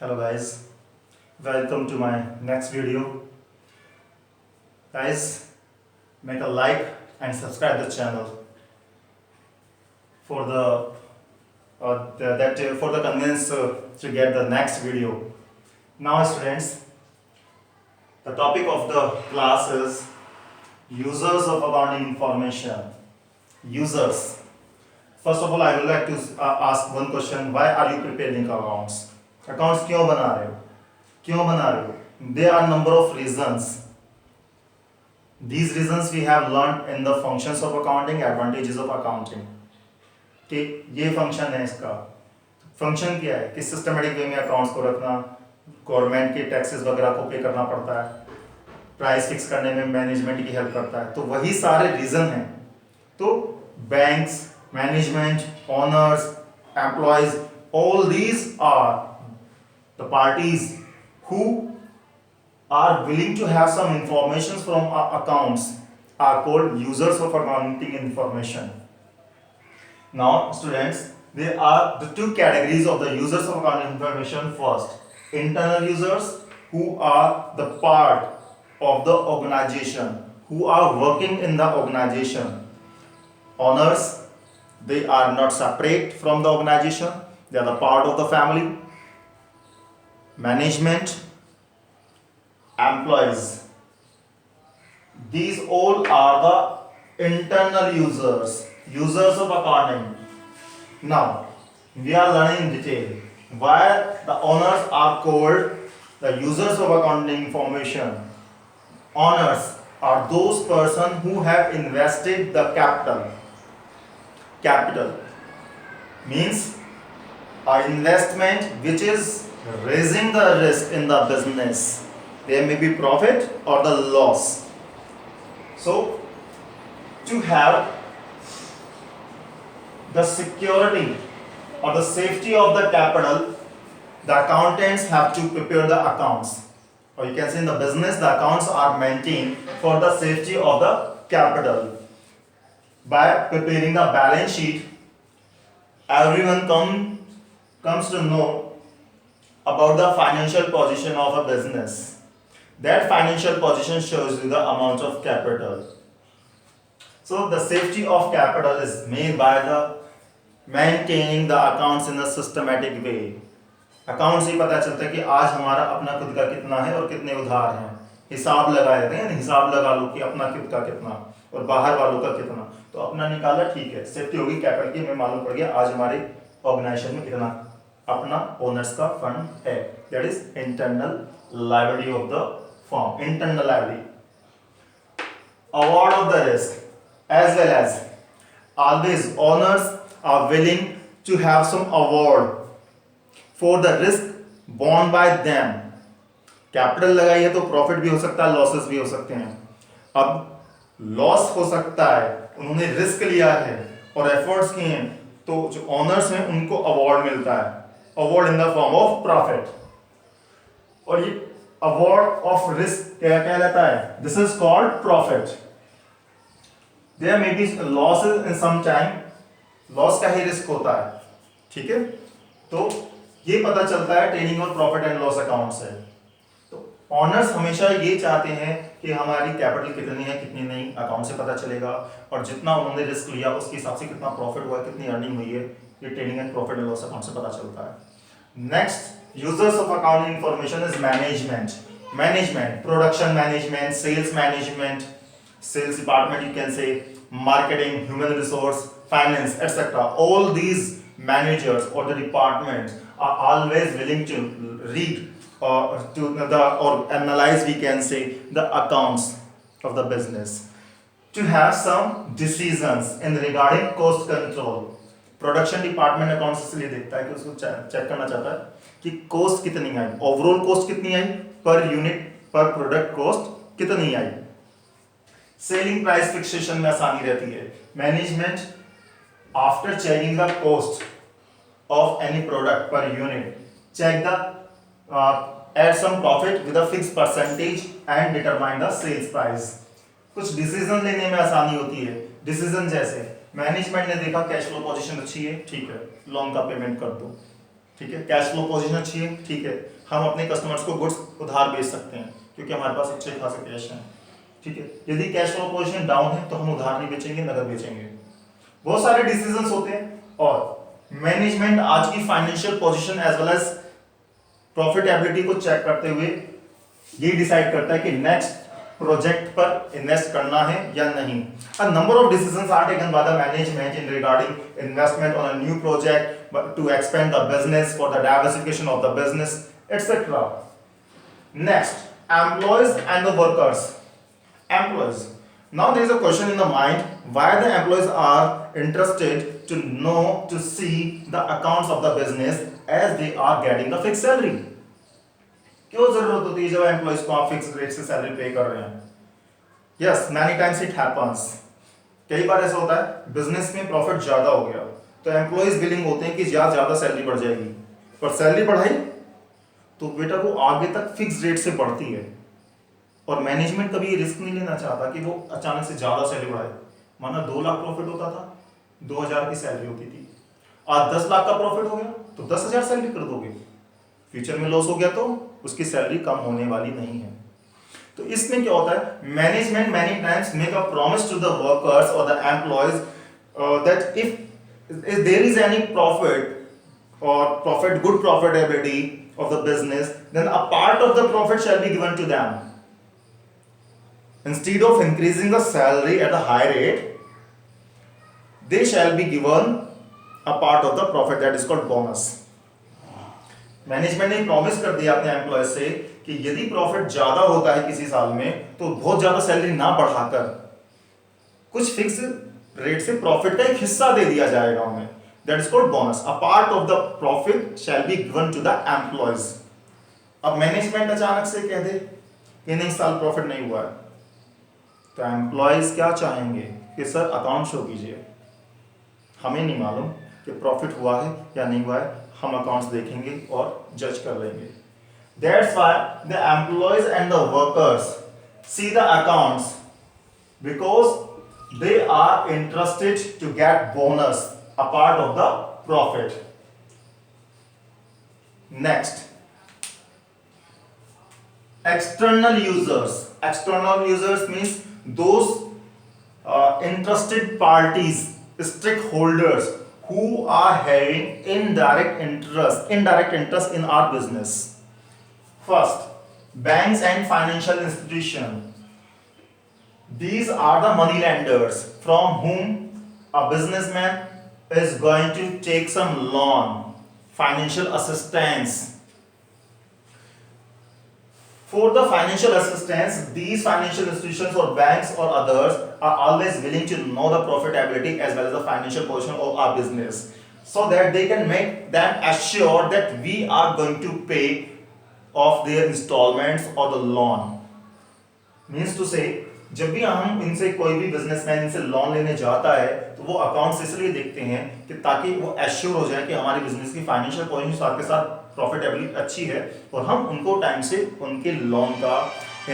Hello guys, welcome to my next video. Guys, make a like and subscribe the channel for for the convenience to get the next video. Now students, the topic of the class is users of accounting information. Users. First of all, I would like to ask one question: why are you preparing accounts? Accounts क्यों बना रहे हो? क्यों बना रहे हो? There are number of reasons. These reasons we have learned in the functions of accounting, advantages of accounting. ठीक, ये फंक्शन है इसका. फंक्शन क्या है कि सिस्टमेटिक वे में अकाउंट्स को रखना, गवर्नमेंट के टैक्सेस वगैरह को पे करना पड़ता है, प्राइस फिक्स करने में मैनेजमेंट की हेल्प करता है. तो वही सारे रीजन हैं. तो banks, management, owners, employees, all these are the parties who are willing to have some information from our accounts are called users of accounting information. Now students, there are the two categories of the users of accounting information. First, internal users who are the part of the organization, who are working in the organization. Owners, they are not separate from the organization, they are the part of the family. Management, employees, these all are the internal users of accounting. Now we are learning in detail why the owners are called the users of accounting information. Owners are those persons who have invested the capital means an investment which is raising the risk in the business. There may be profit or the loss. So to have the security or the safety of the capital, the accountants have to prepare the accounts. Or you can say in the business, the accounts are maintained for the safety of the capital. By preparing the balance sheet, everyone comes to know about the financial position of a business. That financial position shows you the amount of capital. So the safety of capital is made by the maintaining the accounts in a systematic way. Account से ही पता चलता है कि आज हमारा अपना खुद का कितना है और कितने उधार हैं. हिसाब लगा देते हैं, हिसाब लगा लो कि अपना खुद का कितना और बाहर वालों का कितना. तो अपना निकाला, ठीक है, सेफ्टी होगी कैपिटल की, हमें मालूम पड़ गया आज हमारे ऑर्गेनाइजेशन में कितना अपना ओनर्स का फंड है. That is internal liability of the firm. Internal liability. Award of the risk as well as always owners are willing to have some award for the risk borne by them. Capital लगाई है तो profit भी हो सकता है, losses भी हो सकते हैं. अब लॉस हो सकता है, उन्होंने रिस्क लिया है और एफर्ट्स किए हैं, तो जो ओनर्स हैं उनको अवार्ड मिलता है. Award in the form of profit. और ये अवार्ड ऑफ रिस्क क्या कहलाता है? This is called profit. There may be losses in some time. Loss का ही रिस्क होता है, ठीक है. तो ये पता चलता है ट्रेडिंग और प्रॉफिट एंड लॉस अकाउंट से. तो ऑनर्स हमेशा ये चाहते हैं कि हमारी कैपिटल कितनी है कितनी नहीं, अकाउंट से पता चलेगा, और जितना उन्होंने रिस्क लिया उसके हिसाब से कितना प्रॉफिट हुआ, कितनी अर्निंग हुई है, ये trading and profit and loss account से पता चलता है. Next users of accounting information is management. Management, production management, sales management, sales department, you can say marketing, human resource, finance, etc. All these managers or the departments are always willing to read or analyze, we can say, the accounts of the business to have some decisions in regarding cost control. Production department accounts इसलिए देखता है कि उसको check करना चाहता है कि cost कितनी आई, ओवरऑल कॉस्ट कितनी आई, पर यूनिट पर प्रोडक्ट कॉस्ट कितनी आई. सेलिंग प्राइस फिक्सेशन में आसानी रहती है. Management after checking the cost of any product per unit check the add some profit with a fix percentage and determine the sales price. कुछ decision लेने में आसानी होती है. डिसीजन जैसे मैनेजमेंट ने देखा कैश फ्लो पोजीशन अच्छी है, ठीक है, लोन का पेमेंट कर दो. ठीक है, कैश फ्लो पोजीशन अच्छी है, ठीक है, हम अपने कस्टमर्स को गुड्स उधार बेच सकते हैं क्योंकि हमारे पास अच्छे खासे कैश है, ठीक है। यदि कैश फ्लो पोजीशन डाउन है तो हम उधार नहीं बेचेंगे, नकद बेचेंगे। बहुत सारे डिसीजंस होते हैं और मैनेजमेंट आज की financial position as well as profitability को चेक करते हुए ये डिसाइड करता है कि नेक्स्ट प्रोजेक्ट पर इन्वेस्ट करना है या नहीं। A number of decisions are taken by the management in regarding investment on a new project to expand the business, for the diversification of the business, etc. Next, employees and the workers. Employees. Now there is a question in the mind why the employees are interested to know, to see the accounts of the business as they are getting the fixed salary. क्यों जरूरत होती है जब employees को आप fix rate से salary पे कर रहे हैं? Yes, many times it happens. कई बार ऐसा होता है बिजनेस में प्रॉफिट ज्यादा हो गया तो एम्प्लॉइज बिलिंग होते हैं कि ज्यादा सैलरी बढ़ जाएगी, पर सैलरी बढ़ाई तो बेटा वो आगे तक फिक्स रेट से बढ़ती है और मैनेजमेंट कभी ये रिस्क नहीं लेना चाहता कि वो अचानक से ज्यादा सैलरी बढ़ाए। माना 2 लाख प्रॉफिट होता था, 2000 की सैलरी होती थी, आज 10 लाख का प्रॉफिट हो गया तो 10,000 सैलरी कर दोगे, फ्यूचर में लॉस हो गया तो उसकी सैलरी कम होने वाली नहीं है। तो इसमें क्या होता है, management many times make a promise to the workers और the employees that if there is any profit और good profitability of the business, then a part of the profit shall be given to them instead of increasing the salary at a high rate, they shall be given a part of the profit that is called bonus. Management ने promise कर दिया अपने employ से कि यदि profit ज्यादा होता है किसी साल में तो बहुत ज्यादा सैलरी ना बढ़ाकर कुछ फिक्स रेट से प्रॉफिट का एक हिस्सा दे दिया जाएगा उन्हें, that is called bonus. A part of the profit shall be given to the employees. अब मैनेजमेंट अचानक से कह दे कि नहीं साल प्रॉफिट नहीं हुआ है तो एम्प्लॉयज क्या चाहेंगे कि सर अकाउंट शो कीजिए, हमें नहीं मालूम कि प्रॉफिट हुआ है या नहीं हुआ है, हम अकाउंट्स देखेंगे और जज कर लेंगे। That's why the employees and the workers see the accounts because they are interested to get bonus, a part of the profit. Next, external users. External users means those interested parties, stakeholders who are having indirect interest in our business. First, banks and financial institutions. These are the money lenders from whom a businessman is going to take some loan, financial assistance. For the financial assistance, these financial institutions or banks or others are always willing to know the profitability as well as the financial position of our business, so that they can make them assured that we are going to pay off their installments or the loan. Means to say, जब भी हम इनसे कोई भी businessman इनसे loan लेने जाता है तो वो अकाउंट्स इसलिए देखते हैं कि ताकि वो एश्योर हो जाए कि हमारे बिजनेस की फाइनेंशियल पोजीशन साथ के साथ प्रॉफिटेबिलिटी अच्छी है और हम उनको टाइम से उनके लोन का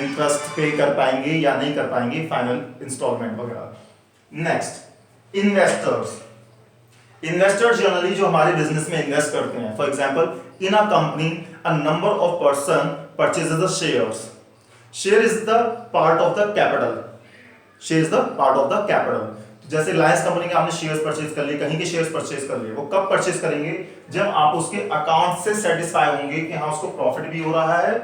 इंटरेस्ट पे कर पाएंगे या नहीं कर पाएंगे, फाइनल इंस्टॉलमेंट वगैरह। Next, investors. इन्वेस्टर्स जनरली जो हमारे बिजनेस में इन्वेस्ट करते हैं, for example in a company a number of person purchases the shares. Share is the part of the capital, share is the part of the capital. जैसे Reliance company के आपने shares purchase कर लिए, कहीं के शेयर्स परचेज कर लिए, वो कब परचेज करेंगे, जब आप उसके अकाउंट से सेटिस्फाई होंगे कि हाँ उसको प्रॉफिट भी हो रहा है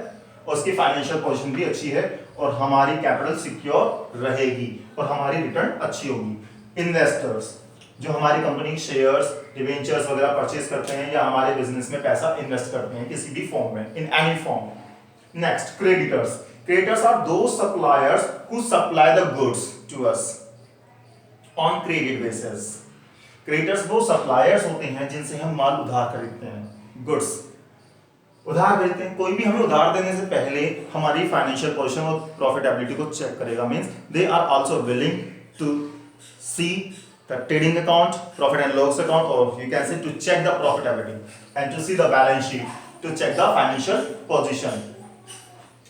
और उसकी फाइनेंशियल पोजीशन भी अच्छी है और हमारी कैपिटल सिक्योर रहेगी और हमारी रिटर्न अच्छी होगी। इन्वेस्टर्स जो हमारी कंपनी के शेयर्स, डिवेंचर्स वगैरह परचेज करते हैं या हमारे बिजनेस में पैसा इन्वेस्ट करते हैं किसी भी फॉर्म में, in any form. Next, creditors. Creditors are those suppliers who supply the goods to us on credit basis. Creditors वो suppliers होते हैं जिनसे हम माल उधार खरीदते हैं, goods उधार खरीदते हैं। कोई भी हमें उधार देने से पहले हमारी फाइनेंशियल पोजीशन और प्रॉफिटेबिलिटी को चेक करेगा। Means they are also willing to see the trading account, profit and loss account, or you can say to check the profitability and to see the balance sheet, to check the financial position.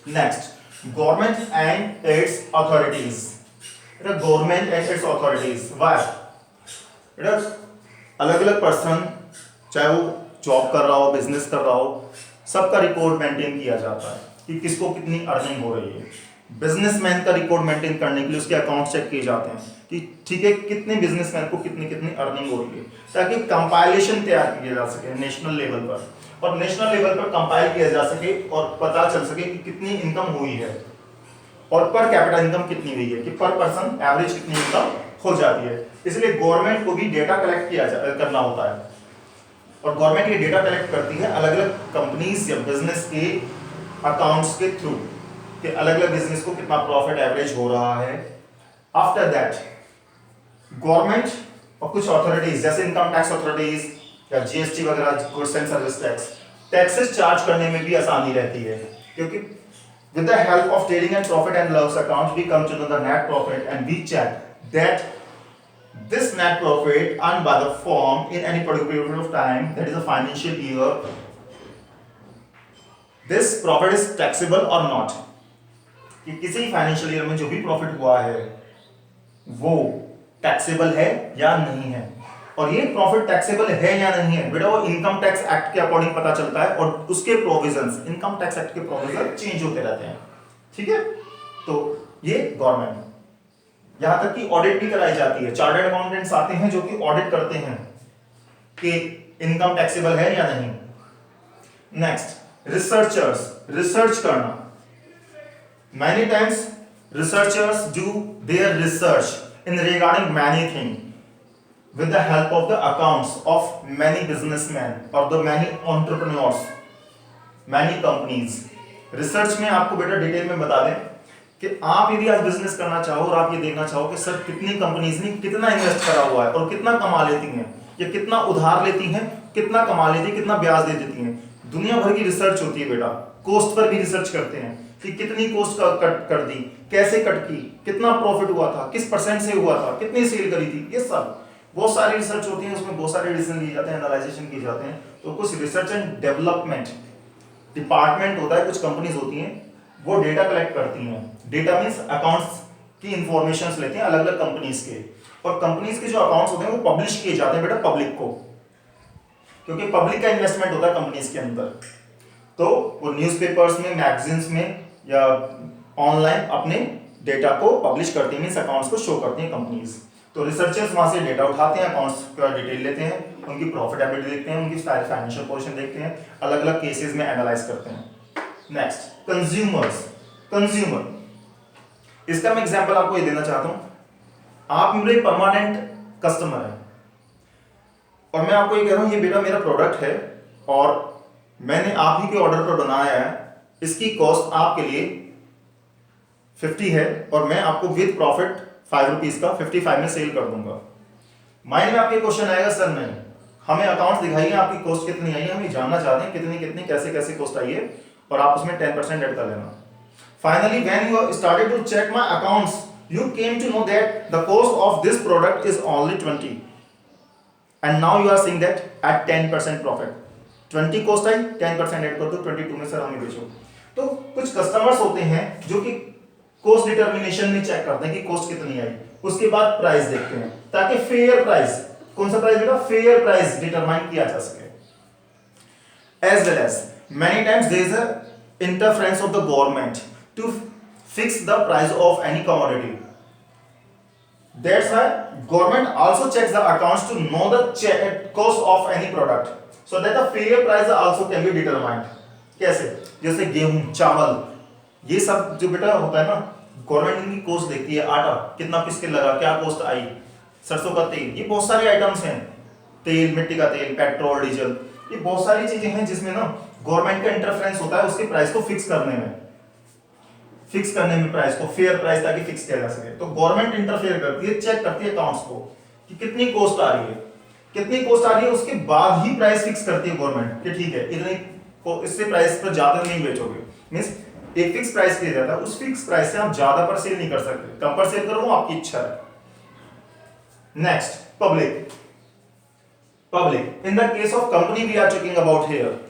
Next, government and its authorities. Government and its authorities. Why? अलग अलग person, चाहे वो job कर रहा हो, business कर रहा हो, सबका रिकॉर्ड मेंटेन किया जाता है कि किसको कितनी अर्निंग हो रही है। बिजनेसमैन का रिकॉर्ड मेंटेन करने के लिए उसके अकाउंट चेक किए जाते हैं कि ठीक है कितने बिजनेसमैन को कितनी कितनी अर्निंग हो रही है, ताकि कंपाइलेशन तैयार किया जा सके नेशनल लेवल पर, और नेशनल लेवल पर कंपाइल किया जा सके और पता चल सके कि कितनी इनकम हुई है और पर कैपिटा इनकम कितनी हुई है, कि पर पर्सन एवरेज कितनी इनकम हो जाती है। इसलिए गवर्नमेंट को भी डेटा कलेक्ट करना होता है, और गवर्नमेंट ये डेटा कलेक्ट करती है अलग अलग कंपनीज या बिजनेस के अकाउंट्स के थ्रू, कि अलग अलग बिजनेस को कितना प्रॉफिट एवरेज हो रहा है। आफ्टर दैट गवर्नमेंट और कुछ अथॉरिटीज जैसे इनकम टैक्स अथॉरिटीज या जीएसटी वगैरह, goods and service tax, taxes charge करने में भी आसानी रहती है, क्योंकि with the help of trading and profit and loss account we come to know the net profit and we check that this net profit earned by the firm in any particular period of time, that is a financial year, this profit is taxable or not, कि किसी financial year में जो भी profit हुआ है वो taxable है या नहीं है। और ये प्रॉफिट टैक्सेबल है या नहीं है बेटा वो इनकम टैक्स एक्ट के अकॉर्डिंग पता चलता है, और उसके प्रोविजंस, इनकम टैक्स एक्ट के प्रोविजन चेंज होते रहते हैं, ठीक है। तो ये गवर्नमेंट, यहां तक कि ऑडिट भी कराई जाती है, चार्टर्ड अकाउंटेंट्स आते हैं जो कि ऑडिट करते हैं कि इनकम टैक्सेबल है या नहीं। नेक्स्ट, रिसर्चर्स, रिसर्च करना। Many times researchers do their research in regarding many things with the help of the accounts of many businessmen or the many entrepreneurs, many companies. Research में आपको बेटा detail में बता दें कि आप यदि आज बिजनेस करना चाहो और आप ये देखना चाहो कि सर कितनी कंपनीज ने कितना इन्वेस्ट करा हुआ है और कितना कमा लेती हैं, या कितना उधार लेती हैं, कितना कमा लेती है, कितना ब्याज दे देती हैं, दुनिया भर की रिसर्च होती है बेटा। कॉस्ट पर भी रिसर्च करते हैं कि कितनी कॉस्ट कट कर दी, कैसे कट की, कितना प्रॉफिट हुआ था, किस परसेंट से हुआ था, कितनी सेल करी थी, ये सब बहुत सारी रिसर्च होती है, उसमें बहुत सारे डिसीजन लिए जाते हैं, एनालाइजेशन किए जाते हैं। तो कुछ रिसर्च एंड डेवलपमेंट डिपार्टमेंट होता है, कुछ कंपनीज होती हैं वो डेटा कलेक्ट करती हैं। डेटा मींस अकाउंट्स की इंफॉर्मेशन लेते हैं अलग अलग कंपनीज के, और कंपनीज के जो अकाउंट्स होते हैं वो पब्लिश किए जाते हैं बेटा पब्लिक को, क्योंकि पब्लिक का इन्वेस्टमेंट होता है कंपनीज के अंदर। तो वो न्यूज़पेपर्स में, मैगजीन्स में या ऑनलाइन अपने डेटा को पब्लिश करती हैं, मींस अकाउंट्स को शो करती हैं कंपनीज। तो रिसर्चर्स वहां से डेटा उठाते हैं, अकाउंट्स का डिटेल लेते हैं, उनकी प्रॉफिटेबिलिटी देखते हैं, उनकी फाइनेंशियल पोजीशन देखते हैं, अलग अलग केसेस में एनालाइज करते हैं। Next, consumers. कंज्यूमर, इसका मैं एग्जांपल आपको ये देना चाहता हूं। आप मेरे परमानेंट कस्टमर हैं और मैं आपको ये कह रहा हूं ये बेटा मेरा प्रोडक्ट है और मैंने आप ही के ऑर्डर पर बनाया है, इसकी कॉस्ट आपके लिए 50 है और मैं आपको विद प्रॉफिट 5 रुपीज का 55 में सेल कर दूंगा। माइंड में आपके क्वेश्चन आएगा सर नहीं, हमें अकाउंट दिखाइए आपकी कॉस्ट कितनी आई है, हम ये जानना चाहते हैं कितनी कितनी कैसे कैसे कॉस्ट आई है, और आप उसमें 10% ऐड कर लेना। Finally when you started to check my accounts you came to know that the cost of this product is only 20 and now you are saying that at 10% profit, 20 cost I, 10% add कर दो, 22 में sir हमें बेचो। तो कुछ customers होते हैं जो कि कॉस्ट डिटर्मिनेशन में चेक करते हैं कि कॉस्ट कितनी आई, उसके बाद प्राइस देखते हैं ताकि फेयर प्राइस, कौन सा प्राइस बेटा, फेयर प्राइस डिटरमाइन किया जा सके। As well as many times there is a interference of the government to fix the price of any commodity. That's why government also checks the accounts to know the cost of any product, so that the fair price also can be determined. कैसे? जैसे गेहूं, चावल, ये सब जो बेटा होता है ना, गवर्नमेंट इनकी कॉस्ट देखती है। आटा कितना पिस के लगा, क्या कॉस्ट आई, सरसों का तेल, ये बहुत सारे आइटम्स हैं, तेल, मिट्टी का तेल, पेट्रोल, डीजल, ये बहुत सारी चीजें हैं जिसमें ना गवर्नमेंट का इंटरफेरेंस होता है उसके प्राइस को फिक्स करने में, प्राइस को फेयर प्राइस ताकि फिक्स किया जा सके। तो गवर्नमेंट इंटरफेयर करती है, चेक करती है अकाउंट्स को कि कितनी कॉस्ट आ रही है, उसके बाद ही प्राइस फिक्स करती है गवर्नमेंट कि ठीक है इतनी को, इससे प्राइस पर ज्यादा नहीं बेचोगे। मींस एक फिक्स प्राइस किया जाता है, उस फिक्स प्राइस से आप ज्यादा पर सेल नहीं कर सकते, कम पर सेल करो वो आपकी इच्छा है। Next, public in the case of company we are talking about here.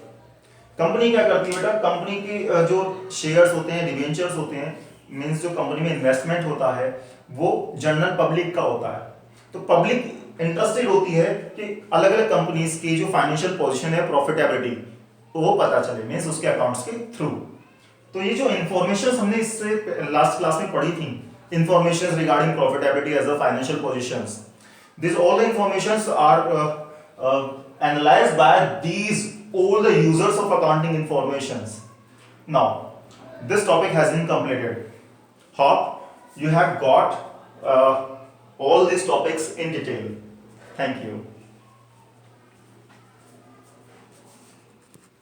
Company क्या करती है बेटा, कंपनी की जो शेयर्स होते हैं, डिवेंचर्स होते हैं, मींस जो कंपनी में इन्वेस्टमेंट होता है वो जनरल पब्लिक का होता है। तो पब्लिक इंटरेस्टेड होती है कि अलग अलग कंपनीज की जो फाइनेंशियल पोजीशन है, प्रॉफिटेबिलिटी, वो पता चले मीन्स उसके अकाउंट्स के थ्रू। तो ये जो इंफॉर्मेशन हमने इससे लास्ट क्लास में पढ़ी थी, information regarding profitability as a financial positions, this all the informations are analyzed by these all the users of accounting informations. Now this topic has been completed. Hope you have got all these topics in detail. Thank you.